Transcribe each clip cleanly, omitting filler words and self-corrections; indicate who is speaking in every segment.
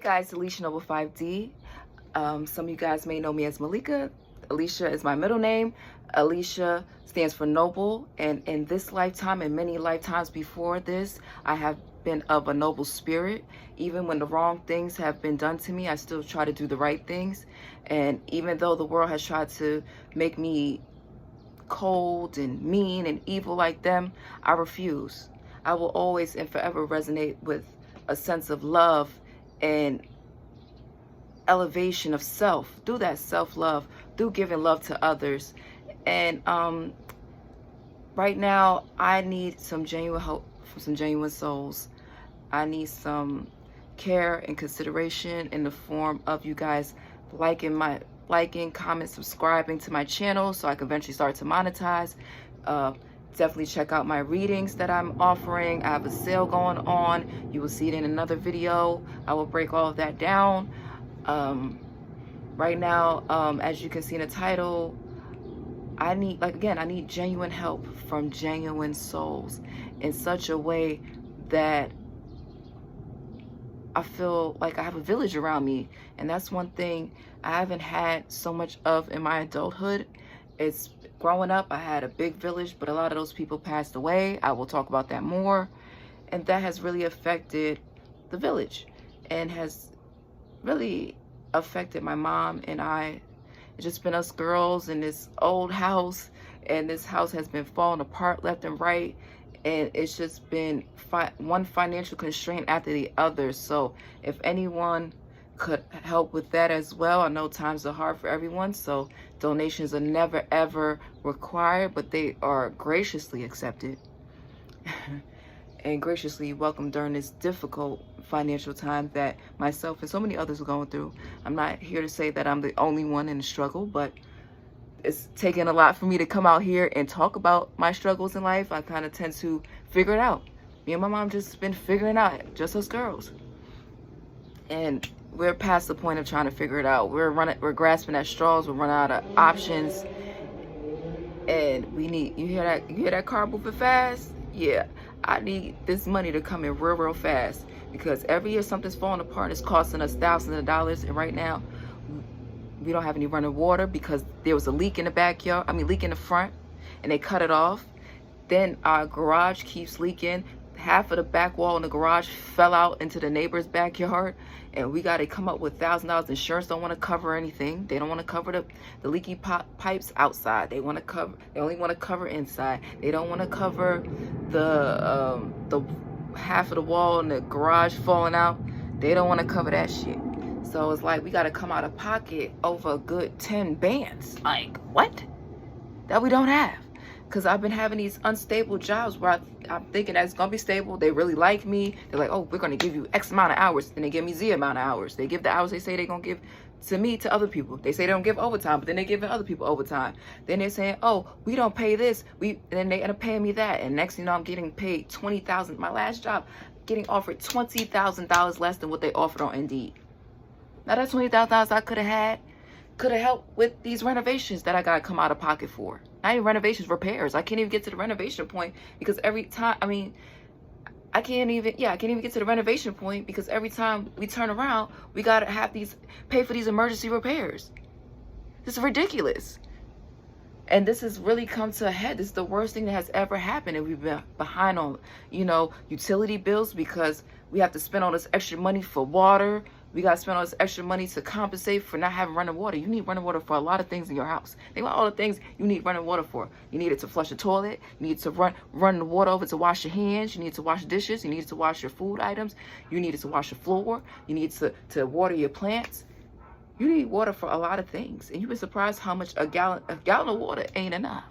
Speaker 1: Guys, Alicia Noble 5D. Some of you guys may know me as Malika. Alicia is my middle name. Alicia stands for noble, and in this lifetime and many lifetimes before this, I have been of a noble spirit. Even when the wrong things have been done to me, I still try to do the right things. And even though the world has tried to make me cold and mean and evil like them, I refuse. I will always and forever resonate with a sense of love and elevation of self, through that self-love, through giving love to others. And right now I need some genuine hope from some genuine souls. I need some care and consideration in the form of you guys liking, comment, subscribing to my channel so I can eventually start to monetize. Definitely check out my readings that I'm offering. I have a sale going on. You will see it in another video. I will break all of that down. Right now, as you can see in the title, I need genuine help from genuine souls in such a way that I feel like I have a village around me. And that's one thing I haven't had so much of in my adulthood. It's growing up, I had a big village, but a lot of those people passed away. I will talk about that more. And that has really affected the village and has really affected my mom and I. It's just been us girls in this old house, and this house has been falling apart left and right. And it's just been one financial constraint after the other. So if anyone could help with that as well, I know times are hard for everyone, so donations are never ever required, but they are graciously accepted and graciously welcomed during this difficult financial time that myself and so many others are going through. I'm not here to say that I'm the only one in the struggle, but it's taken a lot for me to come out here and talk about my struggles in life. I kind of tend to figure it out. Me and my mom just been figuring it out, just us girls. And we're past the point of trying to figure it out. We're grasping at straws. We're running out of options. And we need, you hear that car moving fast? Yeah, I need this money to come in real fast, because every year something's falling apart and it's costing us thousands of dollars. And right now, we don't have any running water because there was a leak in the backyard, leak in the front, and they cut it off. Then our garage keeps leaking. Half of the back wall in the garage fell out into the neighbor's backyard, and we got to come up with $1,000. Insurance don't want to cover anything. They don't want to cover the leaky pipes outside. They only want to cover inside. They don't want to cover the half of the wall in the garage falling out. They don't want to cover that shit. So it's like we got to come out of pocket over a good 10 bands. Like, what? That we don't have. Because I've been having these unstable jobs where I'm thinking that it's going to be stable. They really like me. They're like, oh, we're going to give you X amount of hours. Then they give me Z amount of hours. They give the hours they say they're going to give to me to other people. They say they don't give overtime, but then they give other people overtime. Then they're saying, oh, we don't pay this. And then they end up paying me that. And next thing you know, I'm getting paid $20,000. My last job, getting offered $20,000 less than what they offered on Indeed. Now that $20,000 I could have helped with these renovations that I got to come out of pocket for. Not even renovations, repairs. I can't even get to the renovation point because every time, I can't even get to the renovation point because every time we turn around, we got to pay for these emergency repairs. This is ridiculous. And this has really come to a head. This is the worst thing that has ever happened. And we've been behind on, utility bills because we have to spend all this extra money for water. We got to spend all this extra money to compensate for not having running water. You need running water for a lot of things in your house. Think about all the things you need running water for. You need it to flush the toilet. You need to run the water over to wash your hands. You need to wash dishes. You need to wash your food items. You need it to wash your floor. You need to water your plants. You need water for a lot of things. And you've been surprised how much a gallon of water ain't enough.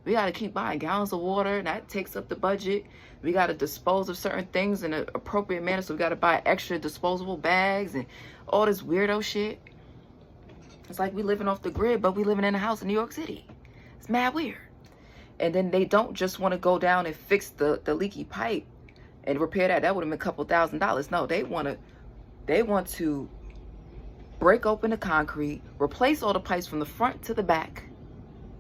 Speaker 1: We got to keep buying gallons of water, and that takes up the budget. We got to dispose of certain things in an appropriate manner, so we got to buy extra disposable bags and all this weirdo shit. It's like we living off the grid, but we living in a house in New York City. It's mad weird. And then they don't just want to go down and fix the leaky pipe and repair that. That would have been a couple $1,000s. No, they want to break open the concrete, replace all the pipes from the front to the back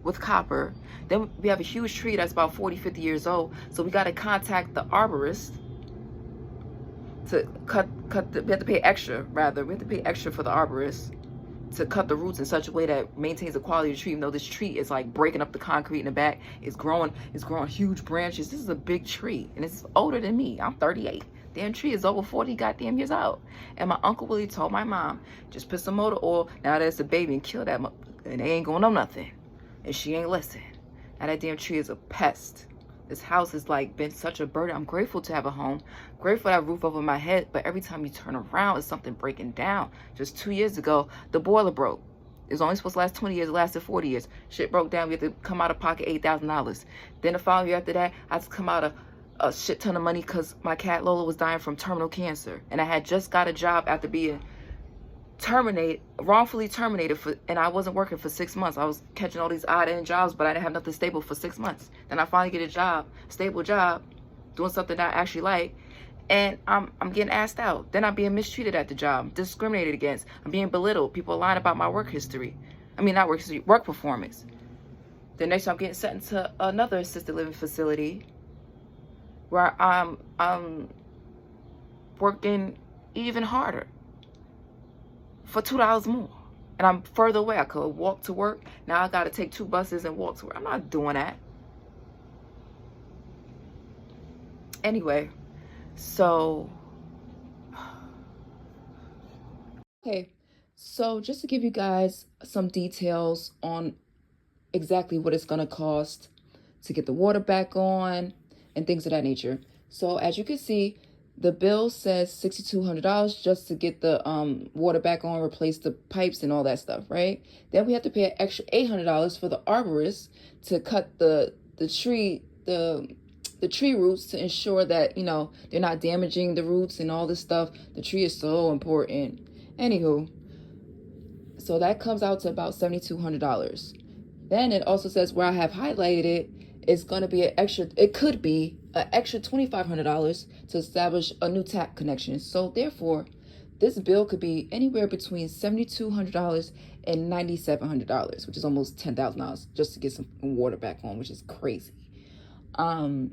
Speaker 1: with copper. Then we have a huge tree that's about 40, 50 years old. So we got to contact the arborist to we have to pay extra, rather. We have to pay extra for the arborist to cut the roots in such a way that maintains the quality of the tree. Even though this tree is like breaking up the concrete in the back, it's growing huge branches. This is a big tree, and it's older than me. I'm 38. Damn tree is over 40 goddamn years old. And my Uncle Willie told my mom, just put some motor oil now that it's a baby and kill that and they ain't going on nothing. And she ain't listen. Now that damn tree is a pest. This house has like been such a burden. I'm grateful to have a home, grateful to have a roof over my head, but every time you turn around, it's something breaking down. Just 2 years ago, the boiler broke. It was only supposed to last 20 years, it lasted 40 years. Shit broke down, we had to come out of pocket $8,000. Then the following year after that, I had to come out of a shit ton of money because my cat Lola was dying from terminal cancer. And I had just got a job after being wrongfully terminated, and I wasn't working for 6 months. I was catching all these odd end jobs, but I didn't have nothing stable for 6 months. Then I finally get a job, stable job, doing something that I actually like, and I'm getting asked out. Then I'm being mistreated at the job, discriminated against. I'm being belittled. People are lying about my work history. I mean, not work history, work performance. The next time I'm getting sent into another assisted living facility where I'm working even harder for $2 more, and I'm further away. I could walk to work. Now I got to take 2 buses and walk to work. I'm not doing that. Anyway, so okay, so just to give you guys some details on exactly what it's gonna cost to get the water back on and things of that nature. So as you can see, the bill says $6,200 just to get the water back on, replace the pipes and all that stuff, right? Then we have to pay an extra $800 for the arborist to cut the tree roots to ensure that, you know, they're not damaging the roots and all this stuff. The tree is so important. Anywho, so that comes out to about $7,200. Then it also says where I have highlighted it, it's going to be it could be an extra $2,500 to establish a new tap connection. So therefore, this bill could be anywhere between $7,200 and $9,700, which is almost $10,000 just to get some water back on, which is crazy. I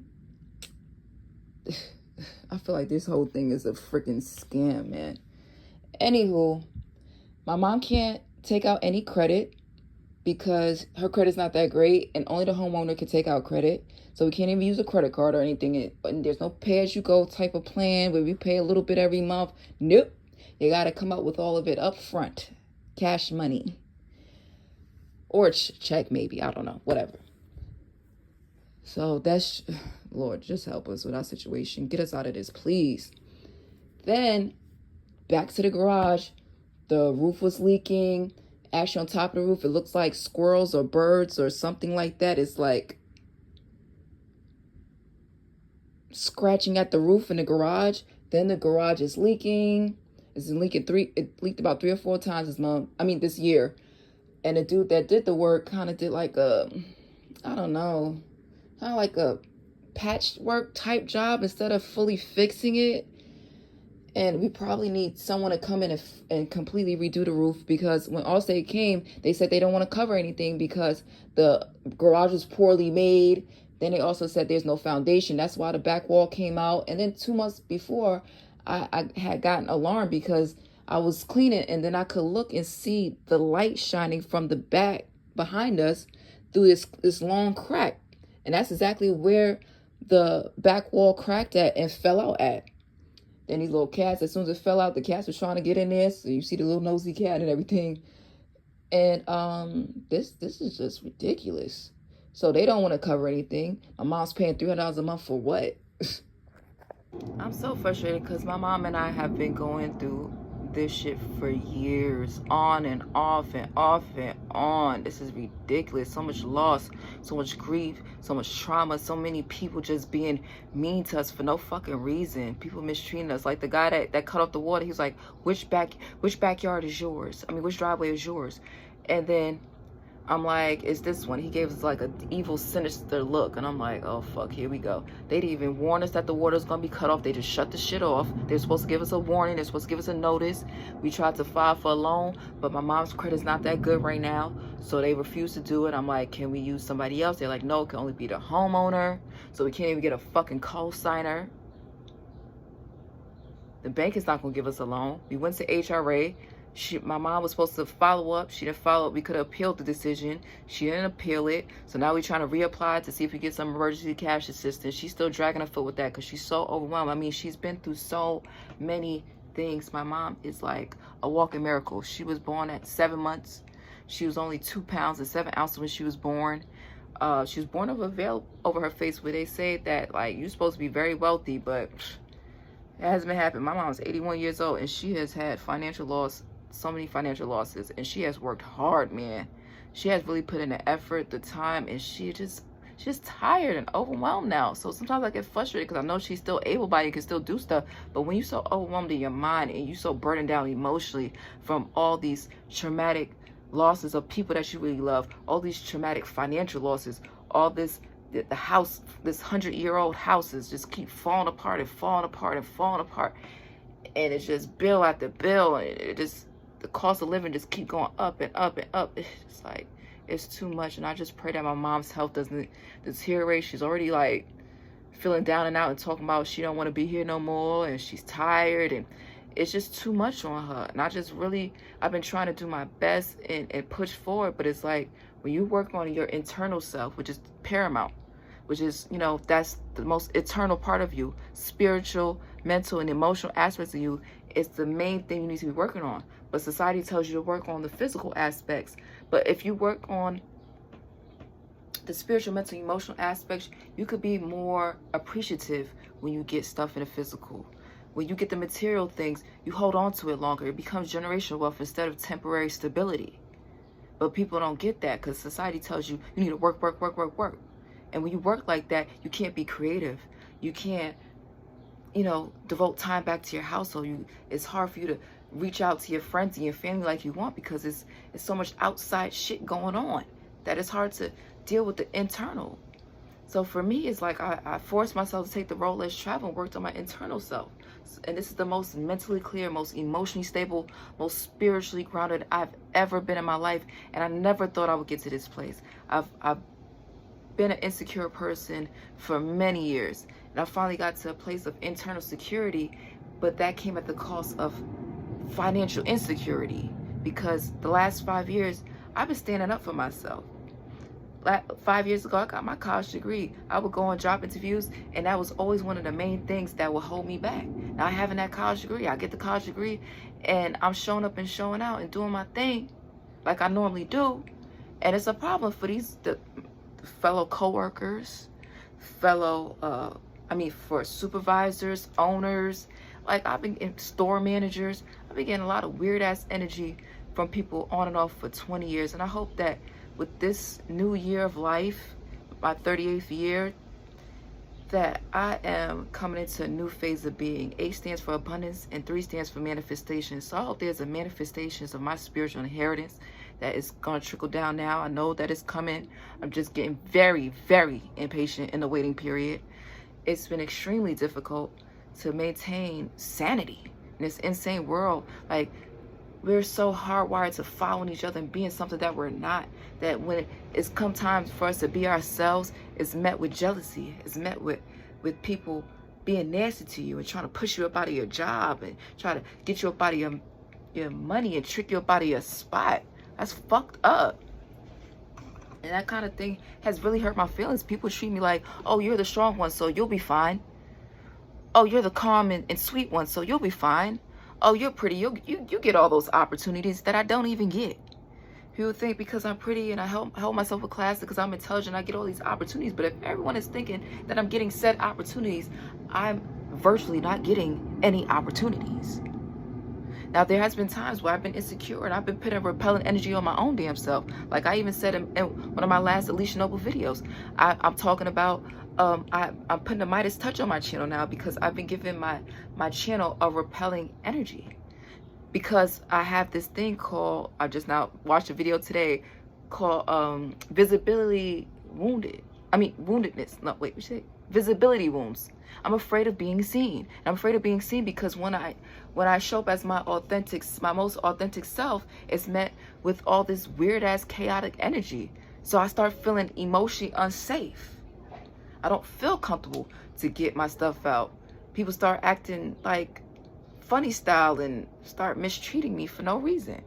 Speaker 1: feel like this whole thing is a freaking scam, man. Anywho, my mom can't take out any credit because her credit's not that great, and only the homeowner can take out credit. So we can't even use a credit card or anything. And there's no pay-as-you-go type of plan where we pay a little bit every month. Nope. You got to come up with all of it up front. Cash money. Or check maybe. I don't know. Whatever. So that's... Lord, just help us with our situation. Get us out of this, please. Then, back to the garage. The roof was leaking. Actually, on top of the roof, it looks like squirrels or birds or something like that. It's like scratching at the roof in the garage. Then the garage is leaking. It leaked about 3 or 4 times this year. And the dude that did the work kind of did like kind of like a patchwork type job instead of fully fixing it. And we probably need someone to come in and completely redo the roof, because when Allstate came, they said they don't want to cover anything because the garage was poorly made. Then they also said there's no foundation. That's why the back wall came out. And then 2 months before, I had gotten alarmed because I was cleaning, and then I could look and see the light shining from the back behind us through this long crack. And that's exactly where the back wall cracked at and fell out at. Then these little cats, as soon as it fell out, the cats were trying to get in there. So you see the little nosy cat and everything. And this is just ridiculous. So they don't want to cover anything. My mom's paying $300 a month for what? I'm so frustrated because my mom and I have been going through this shit for years, on and off and off and on. This is ridiculous. So much loss, so much grief, so much trauma, so many people just being mean to us for no fucking reason. People mistreating us. Like the guy that cut off the water, he was like, which backyard is yours? I mean, which driveway is yours? And then I'm like, it's this one. He gave us like an evil, sinister look. And I'm like, oh, fuck, here we go. They didn't even warn us that the water's going to be cut off. They just shut the shit off. They're supposed to give us a warning. They're supposed to give us a notice. We tried to file for a loan, but my mom's credit's not that good right now. So they refused to do it. I'm like, can we use somebody else? They're like, no, it can only be the homeowner. So we can't even get a fucking co-signer. The bank is not going to give us a loan. We went to HRA. My mom was supposed to follow up. She didn't follow up. We could have appealed the decision. She didn't appeal it. So now we're trying to reapply to see if we get some emergency cash assistance. She's still dragging her foot with that because she's so overwhelmed. I mean, she's been through so many things. My mom is like a walking miracle. She was born at 7 months. She was only 2 pounds and 7 ounces when she was born. She was born with a veil over her face where they say that, like, you're supposed to be very wealthy, but it hasn't been happening. My mom's 81 years old, and she has had financial loss, so many financial losses, and she has worked hard, man. She has really put in the effort, the time, and she's just tired and overwhelmed now. So sometimes I get frustrated because I know she's still able-bodied, can still do stuff, but when you're so overwhelmed in your mind and you're so burdened down emotionally from all these traumatic losses of people that you really love, all these traumatic financial losses, all this, the house, this 100-year-old houses just keep falling apart and falling apart and falling apart, and it's just bill after bill, and it just, the cost of living just keep going up and up and up. It's just like, it's too much. And I just pray that my mom's health doesn't deteriorate. She's already like feeling down and out and talking about she don't want to be here no more, and she's tired, and it's just too much on her. And I've been trying to do my best and push forward, but it's like when you work on your internal self, which is paramount, which is, you know, that's the most eternal part of you, spiritual, mental, and emotional aspects of you, it's the main thing you need to be working on. But society tells you to work on the physical aspects. But if you work on the spiritual, mental, emotional aspects, you could be more appreciative when you get stuff in the physical. When you get the material things, you hold on to it longer. It becomes generational wealth instead of temporary stability. But people don't get that because society tells you you need to work, work, work, work, work. And when you work like that, you can't be creative. You can't, you know, devote time back to your household. It's hard for you to reach out to your friends and your family like you want because it's so much outside shit going on that it's hard to deal with the internal. So for me, it's like I forced myself to take the role as travel and worked on my internal self. And this is the most mentally clear, most emotionally stable, most spiritually grounded I've ever been in my life. And I never thought I would get to this place. I've been an insecure person for many years. And I finally got to a place of internal security, but that came at the cost of financial insecurity because the last 5 years, I've been standing up for myself. 5 years ago, I got my college degree. I would go on job interviews, and that was always one of the main things that would hold me back. Now, having that college degree, I get the college degree, and I'm showing up and showing out and doing my thing like I normally do. And it's a problem for the fellow coworkers, for supervisors, owners. Like, I've been in store managers. I've been getting a lot of weird-ass energy from people on and off for 20 years. And I hope that with this new year of life, my 38th year, that I am coming into a new phase of being. 8 stands for abundance and 3 stands for manifestation. So I hope there's a manifestation of my spiritual inheritance that is going to trickle down now. I know that it's coming. I'm just getting very, very impatient in the waiting period. It's been extremely difficult to maintain sanity in this insane world. Like, we're so hardwired to following each other and being something that we're not, that when it's come time for us to be ourselves, it's met with jealousy. It's met with people being nasty to you and trying to push you up out of your job and try to get you up out of your money and trick you up out of your spot. That's fucked up. And that kind of thing has really hurt my feelings. People treat me like, oh, you're the strong one, so you'll be fine. Oh, you're the calm and sweet one, so you'll be fine. Oh, you're pretty, you get all those opportunities that I don't even get. People think because I'm pretty and I hold myself with class, because I'm intelligent, I get all these opportunities. But if everyone is thinking that I'm getting said opportunities, I'm virtually not getting any opportunities. Now, there has been times where I've been insecure and I've been putting repellent energy on my own damn self. Like I even said in one of my last Alicia Noble videos, I'm talking about, I'm putting a Midas touch on my channel now because I've been giving my channel a repelling energy. Because I have this thing called, I just now watched a video today called visibility wounded. Woundedness. No, wait, what you say? Visibility wounds. I'm afraid of being seen. I'm afraid of being seen because when I show up as my most authentic self, it's met with all this weird ass chaotic energy. So I start feeling emotionally unsafe. I don't feel comfortable to get my stuff out. People start acting like funny style and start mistreating me for no reason.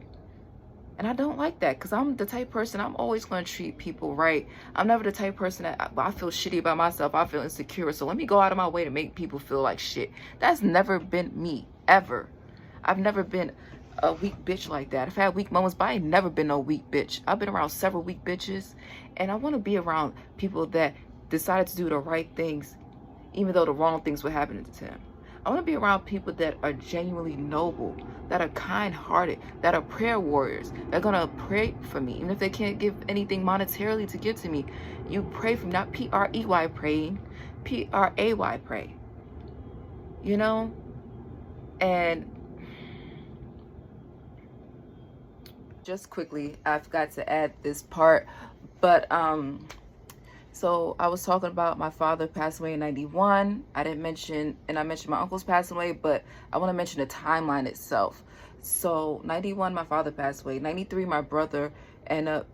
Speaker 1: And I don't like that, because I'm the type person, I'm always going to treat people right. I'm never the type person that I feel shitty about myself. I feel insecure. So let me go out of my way to make people feel like shit. That's never been me, ever. I've never been a weak bitch like that. I've had weak moments, but I ain't never been no weak bitch. I've been around several weak bitches. And I want to be around people that decided to do the right things, even though the wrong things were happening to them. I want to be around people that are genuinely noble, that are kind-hearted, that are prayer warriors. They're going to pray for me. Even if they can't give anything monetarily to give to me, you pray for me. Not P-R-E-Y praying, P-R-A-Y pray. You know? And just quickly, I forgot to add this part, but so I was talking about my father passed away in 91. I didn't mention, and I mentioned my uncle's passed away, but I want to mention the timeline itself. So 91, my father passed away. 93, my brother ended up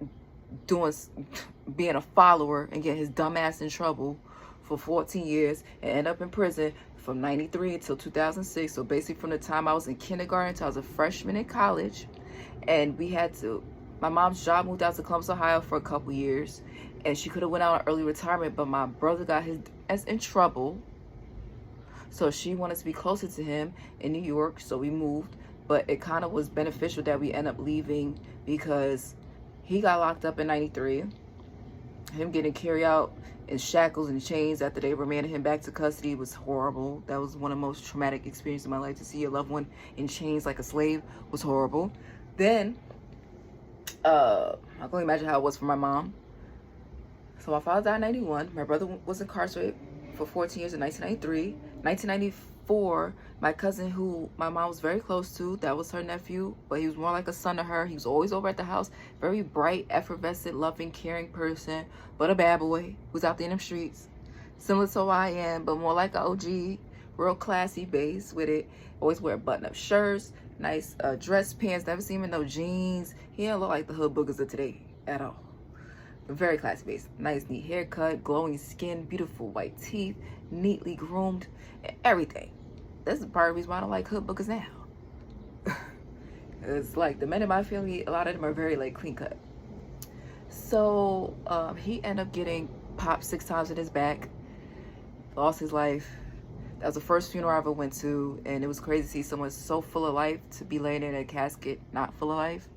Speaker 1: being a follower and getting his dumb ass in trouble for 14 years and ended up in prison from 93 until 2006. So basically from the time I was in kindergarten until I was a freshman in college. And my mom's job moved out to Columbus, Ohio for a couple years. And she could have went out on early retirement, but my brother got his ass in trouble. So she wanted to be closer to him in New York, so we moved. But it kind of was beneficial that we end up leaving, because he got locked up in 93. Him getting carried out in shackles and chains after they remanded him back to custody was horrible. That was one of the most traumatic experiences in my life. To see your loved one in chains like a slave was horrible. Then, I can only imagine how it was for my mom. So my father died in 91. My brother was incarcerated for 14 years in 1993. 1994, my cousin, who my mom was very close to, that was her nephew, but he was more like a son to her. He was always over at the house. Very bright, effervescent, loving, caring person, but a bad boy who's out there in them streets. Similar to who I am, but more like an OG, real classy base with it. Always wear button-up shirts, nice dress pants, never seen him in no jeans. He didn't look like the hood boogers of today at all. Very classy base. Nice, neat haircut, glowing skin, beautiful white teeth, neatly groomed, everything. That's the part of the reason why I don't like hood boogers now. It's like the men in my family, a lot of them are very like clean cut. So he ended up getting popped 6 times in his back, lost his life. That was the first funeral I ever went to, and it was crazy to see someone so full of life to be laying in a casket not full of life.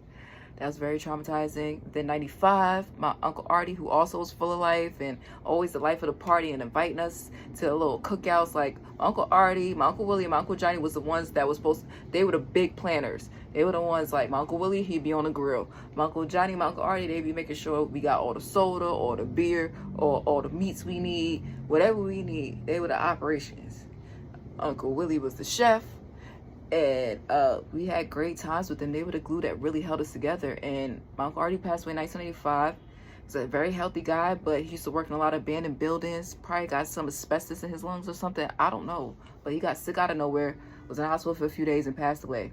Speaker 1: That was very traumatizing. Then 95, my Uncle Artie, who also was full of life and always the life of the party and inviting us to little cookouts. Like my Uncle Artie, my Uncle Willie, and my Uncle Johnny was the ones that was they were the big planners. They were the ones like my Uncle Willie, he'd be on the grill. My Uncle Johnny, my Uncle Artie, they'd be making sure we got all the soda or the beer or all the meats we need, whatever we need. They were the operations. Uncle Willie was the chef. And we had great times with them. They were the glue that really held us together. And my Uncle Artie passed away in 1985. He's a very healthy guy, but he used to work in a lot of abandoned buildings. Probably got some asbestos in his lungs or something. I don't know. But he got sick out of nowhere, was in the hospital for a few days and passed away.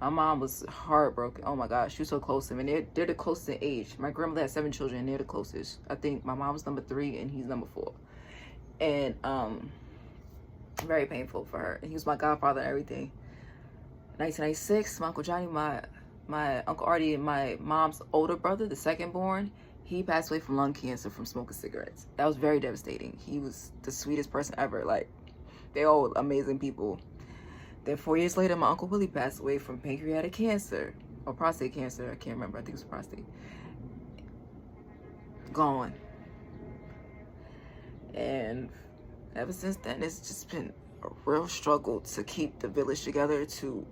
Speaker 1: My mom was heartbroken. Oh my gosh, she was so close to him. And they're the closest in age. My grandmother had 7 children, and they're the closest. I think my mom's number 3 and he's number 4. And very painful for her. And he was my godfather and everything. 1996, my Uncle Johnny, my Uncle Artie, and my mom's older brother, the second born, he passed away from lung cancer from smoking cigarettes. That was very devastating. He was the sweetest person ever. Like, they all amazing people. Then 4 years later, my Uncle Willie passed away from pancreatic cancer or prostate cancer. I can't remember. I think it was prostate. Gone. And ever since then, it's just been a real struggle to keep the village together, to,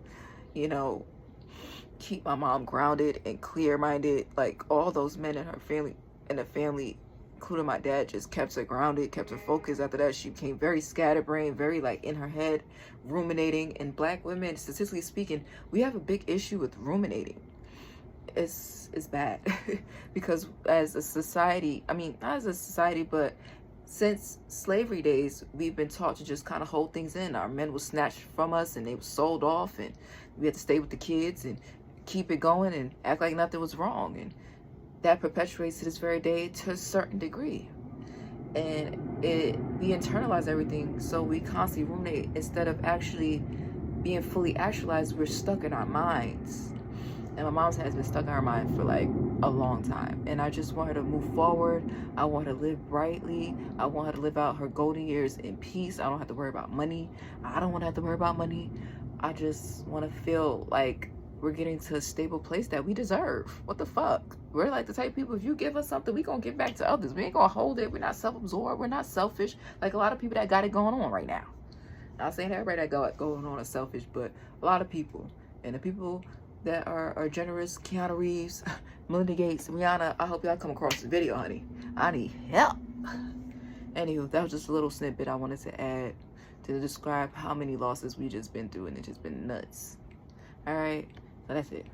Speaker 1: you know, keep my mom grounded and clear-minded. Like, all those men in her family, including my dad, just kept her grounded, kept her focused. After that, she became very scatterbrained, very like in her head, ruminating. And Black women, statistically speaking, we have a big issue with ruminating. It's bad. Because as a society, I mean, not as a society, but since slavery days, we've been taught to just kind of hold things in. Our men were snatched from us and they were sold off, and we had to stay with the kids and keep it going and act like nothing was wrong. And that perpetuates to this very day to a certain degree. And we internalize everything, so we constantly ruminate instead of actually being fully actualized, we're stuck in our minds. And my mom's has been stuck in her mind for like a long time. And I just want her to move forward. I want her to live brightly. I want her to live out her golden years in peace. I don't have to worry about money. I don't want to have to worry about money. I just want to feel like we're getting to a stable place that we deserve. What the fuck? We're like the type of people, if you give us something, we gonna give back to others. We ain't gonna hold it. We're not self-absorbed. We're not selfish. Like a lot of people that got it going on right now. Not saying everybody that got going on is selfish, but a lot of people. And the people that are generous, Keanu Reeves, Melinda Gates, Rihanna, I hope y'all come across this video, honey. I need help. Anywho, that was just a little snippet I wanted to add to describe how many losses we just been through, and it's just been nuts. All right, so that's it.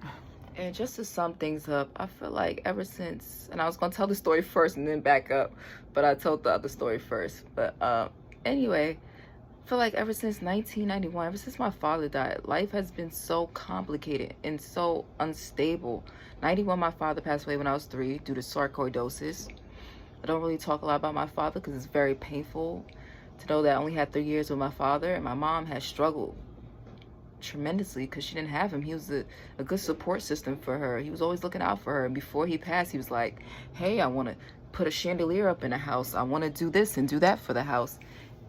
Speaker 1: And just to sum things up, I feel like ever since, and I was gonna tell the story first and then back up, but I told the other story first. But anyway, I feel like ever since 1991, ever since my father died, life has been so complicated and so unstable. 91, my father passed away when I was 3 due to sarcoidosis. I don't really talk a lot about my father because it's very painful to know that I only had 3 years with my father, and my mom has struggled tremendously because she didn't have him. He was a good support system for her. He was always looking out for her, and before he passed, he was like, hey, I want to put a chandelier up in the house. I want to do this and do that for the house.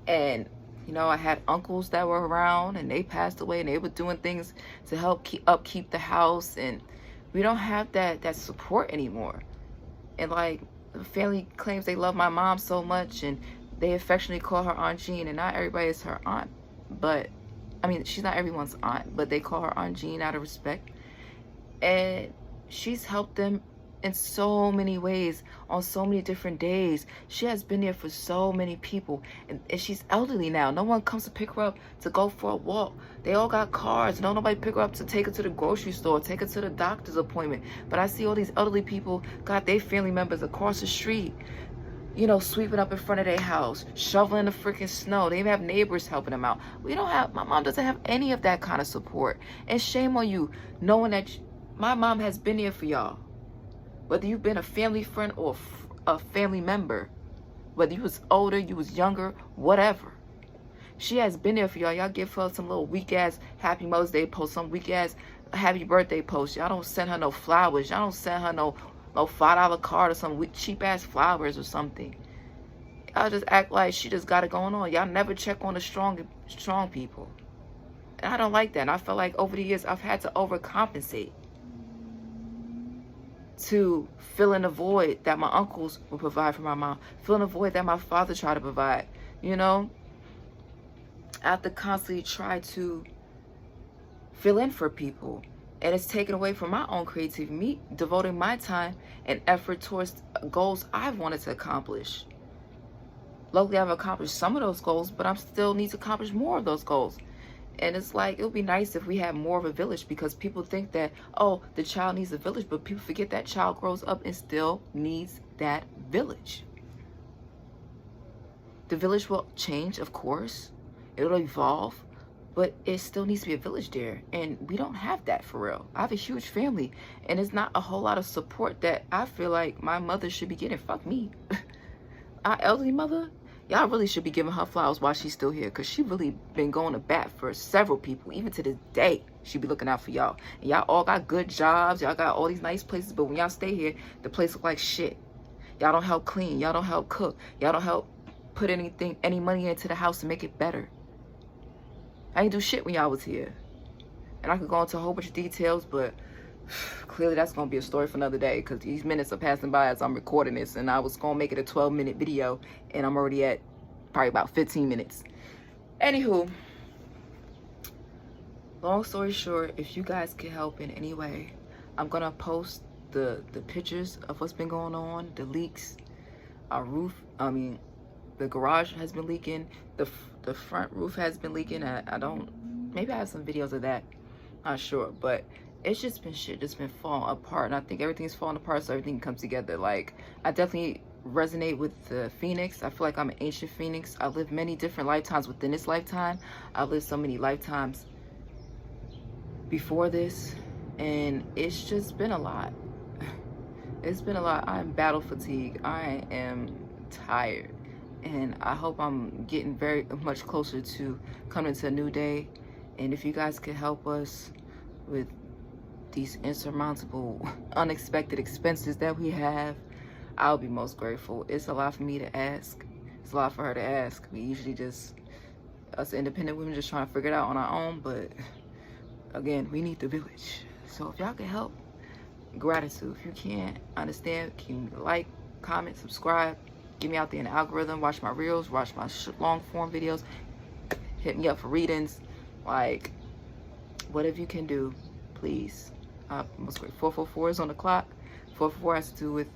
Speaker 1: And you know, I had uncles that were around and they passed away and they were doing things to help keep the house, and we don't have that support anymore. And like, the family claims they love my mom so much and they affectionately call her Aunt Jean, and not everybody is her aunt. But I mean, she's not everyone's aunt, but they call her Aunt Jean out of respect. And she's helped them in so many ways, on so many different days. She has been there for so many people, and she's elderly now. No one comes to pick her up to go for a walk. They all got cars. Don't nobody pick her up to take her to the grocery store, take her to the doctor's appointment. But I see all these elderly people got their family members across the street, you know, sweeping up in front of their house, shoveling the freaking snow. They even have neighbors helping them out. We don't have, my mom doesn't have any of that kind of support. And shame on you, knowing that my mom has been there for y'all. Whether you've been a family friend or a family member, whether you was older, you was younger, whatever. She has been there for y'all. Y'all give her some little weak-ass Happy Mother's Day post, some weak-ass Happy Birthday post. Y'all don't send her no flowers. Y'all don't send her no $5 card or some cheap-ass flowers or something. Y'all just act like she just got it going on. Y'all never check on the strong people. And I don't like that. And I feel like over the years, I've had to overcompensate to fill in the void that my uncles would provide for my mom, fill in the void that my father tried to provide. You know, I have to constantly try to fill in for people, and it's taken away from my own creativity, me devoting my time and effort towards goals I've wanted to accomplish. Luckily, I've accomplished some of those goals, but I still need to accomplish more of those goals. And it's like, it would be nice if we had more of a village, because people think that, oh, the child needs a village, but people forget that child grows up and still needs that village. The village will change, of course. It'll evolve, but it still needs to be a village there. And we don't have that for real. I have a huge family, and it's not a whole lot of support that I feel like my mother should be getting. Fuck me. Our elderly mother, y'all really should be giving her flowers while she's still here, because she really been going to bat for several people. Even to this day, she be looking out for y'all. And y'all all got good jobs. Y'all got all these nice places. But when y'all stay here, the place look like shit. Y'all don't help clean. Y'all don't help cook. Y'all don't help put any money into the house to make it better. I didn't do shit when y'all was here. And I could go into a whole bunch of details, but clearly that's going to be a story for another day, because these minutes are passing by as I'm recording this, and I was going to make it a 12-minute video, and I'm already at probably about 15 minutes. Anywho, long story short, if you guys can help in any way, I'm going to post the pictures of what's been going on, the leaks, our roof, the garage has been leaking, the front roof has been leaking. Maybe I have some videos of that, not sure, but it's just been shit that's been falling apart, and I think everything's falling apart, so everything comes together. Like, I definitely resonate with the phoenix. I feel like I'm an ancient phoenix. I lived many different lifetimes within this lifetime. I've lived so many lifetimes before this, and it's just been a lot. It's been a lot. I'm battle fatigued. I am tired, and I hope I'm getting very much closer to coming to a new day And if you guys could help us with these insurmountable, unexpected expenses that we have, I'll be most grateful. It's a lot for me to ask. It's a lot for her to ask. We usually just, us independent women, just trying to figure it out on our own. But again, we need the village. So if y'all can help, gratitude. If you can't understand, can you like, comment, subscribe, get me out there in the algorithm, watch my reels, watch my long form videos, hit me up for readings. Like, whatever you can do, please. Most great. 444 is on the clock. 444 has to do with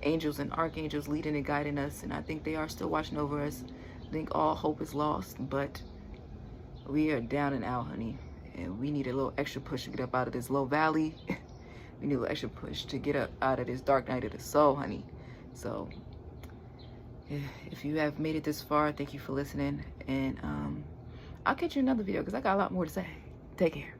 Speaker 1: angels and archangels leading and guiding us, and I think they are still watching over us. I think all hope is lost, but we are down and out, honey, and we need a little extra push to get up out of this low valley. We need a little extra push to get up out of this dark night of the soul, honey. So if you have made it this far, thank you for listening, and I'll catch you in another video because I got a lot more to say. Take care.